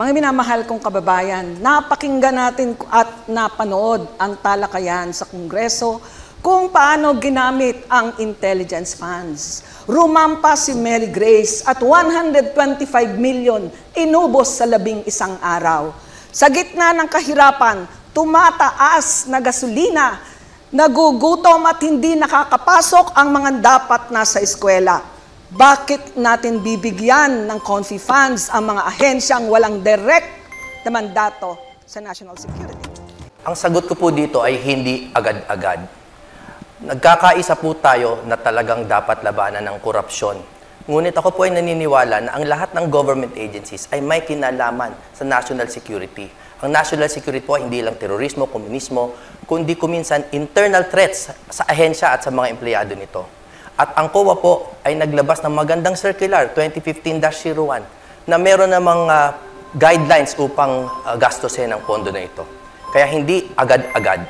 Mga minamahal kong kababayan, napakinggan natin at napanood ang talakayan sa Kongreso kung paano ginamit ang intelligence funds. Rumampa si Mary Grace at 125 million inubos sa 11 araw. Sa gitna ng kahirapan, tumataas na gasolina, nagugutom at hindi nakakapasok ang mga dapat nasa eskwela. Bakit natin bibigyan ng CONFI funds ang mga ahensyang walang direct na mandato sa national security? Ang sagot ko po dito ay hindi agad-agad. Nagkakaisa po tayo na talagang dapat labanan ng korupsyon. Ngunit ako po ay naniniwala na ang lahat ng government agencies ay may kinalaman sa national security. Ang national security po ay hindi lang terorismo, komunismo, kundi kuminsan internal threats sa ahensya at sa mga empleyado nito. At ang COA po ay naglabas ng magandang circular 2015-01 na meron namang guidelines upang gastusin ang pondo na ito. Kaya hindi agad-agad.